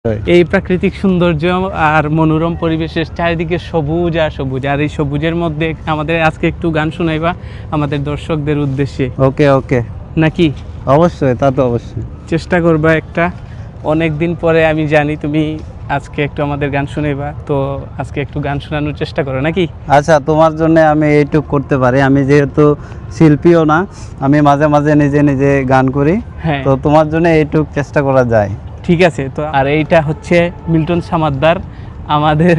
এই প্রাকৃতিক সৌন্দর্য আর মনোরম পরিবেশের চারিদিকে সবুজ আর সবুজ, আর এই সবুজের মধ্যে আমাদের আজকে একটু গান শোনাইবা আমাদের দর্শকদের উদ্দেশ্যে। ওকে ওকে, নাকি? অবশ্যই, তা তো অবশ্যই চেষ্টা করবা একটা, অনেক দিন পরে আমি জানি তুমি আজকে একটু আমাদের গান শোনাইবা, তো আজকে একটু গান শোনানোর চেষ্টা করো নাকি? আচ্ছা, তোমার জন্য আমি এইটুক করতে পারি। আমি যেহেতু শিল্পীও না, আমি মাঝে মাঝে নিজে নিজে গান করি, হ্যাঁ, তো তোমার জন্য এইটুক চেষ্টা করা যায়। ঠিক আছে। তো আর এইটা হচ্ছে মিল্টন সামাদ্দার, আমাদের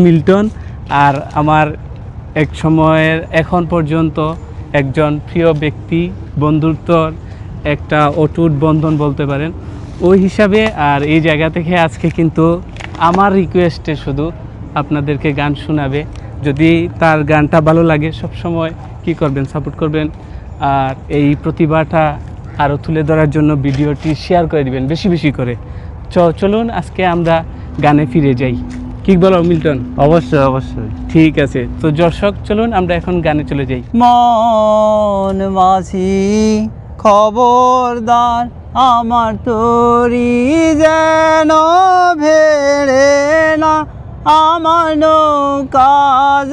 মিল্টন, আর আমার এক সময়ের এখন পর্যন্ত একজন প্রিয় ব্যক্তি, বন্ধুত্বর একটা অটুট বন্ধন বলতে পারেন ওই হিসাবে। আর এই জায়গা থেকে আজকে কিন্তু আমার রিকোয়েস্টে শুধু আপনাদেরকে গান শোনাবে। যদি তার গানটা ভালো লাগে সব সময় কি করবেন, সাপোর্ট করবেন, আর এই প্রতিভাটা আরও তুলে ধরার জন্য ভিডিওটি শেয়ার করে দিবেন বেশি বেশি করে। চলুন আজকে আমরা গানে ফিরে যাই, কি বলো মিল্টন? অবশ্যই অবশ্যই, ঠিক আছে। তো দর্শক চলুন আমরা এখন গানে চলে যাই। মন মাঝি খবরদার, আমার তরি যেন ভেড়ে না, আমার নৌকা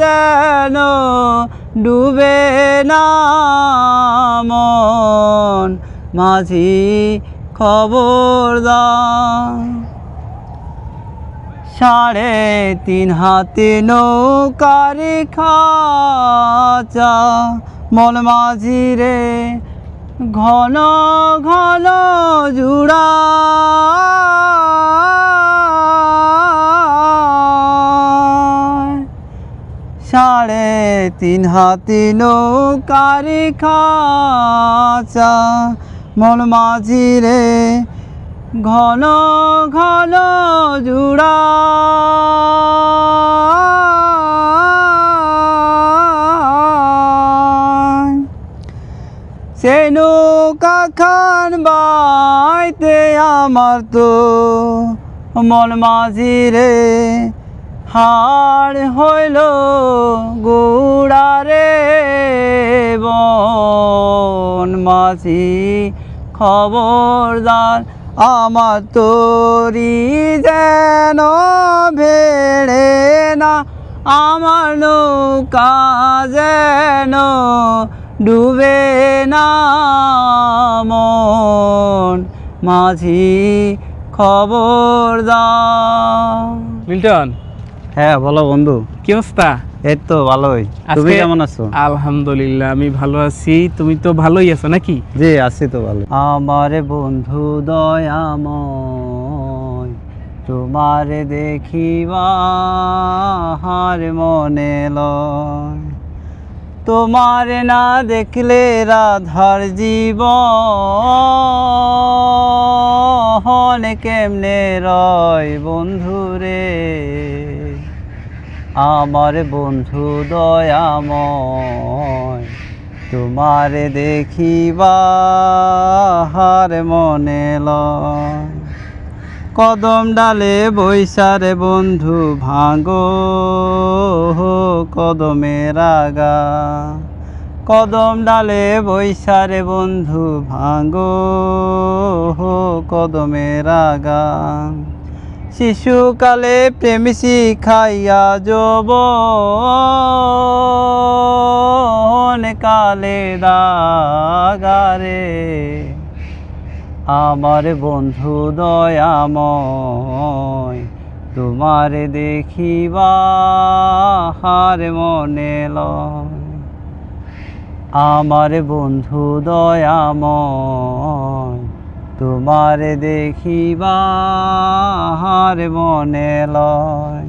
যেন ডুবে না। মন মাঝি খবরদার, 3.5 হাতে নৌকার খাঁচা, মন মাঝি রে ঘন ঘন জুড়া। 3.5 হাতে নৌকার খাঁচা, মন মাঝি রে ঘন ঘন জুড়া। সেই নৌকা খান বাইতে আমার তো মন মাঝি রে হাড় হইল গুড়া রে। বন মাঝি খবরদার, আমার তরি যেন ভেড়ে না, আমার নৌকা যেন ডুবে না। মন মাঝি খবরদার। মিল্টন, হ্যাঁ বলো বন্ধু, কি অবস্থা? এই তো ভালোই। তুমি কেমন আছো? আলহামদুলিল্লাহ, আমি ভালো আছি। তুমি তো ভালোই আছো নাকি? জি আছি তো ভালো। আমার বন্ধু দয়াময়, তোমার দেখিবার মনে লয়, তোমার না দেখলে রাধার জীবন কেমনে রয় বন্ধু রে। আমার বন্ধু দয়াময়, তোমার দেখিবার মনে লয়, কদম ডালে বৈশারে বন্ধু ভাঙো কদমের আগা। কদম ডালে বৈশারে বন্ধু ভাঙো কদমের আগা। শিশুকালে প্রেম শিখাইয়া যৌবন কালে দাগারে। আমার বন্ধু দয়াময়, তোমার দেখিবার মনে লয়। আমার বন্ধু দয়াময়, তোমার দেখিবার মনে লয়।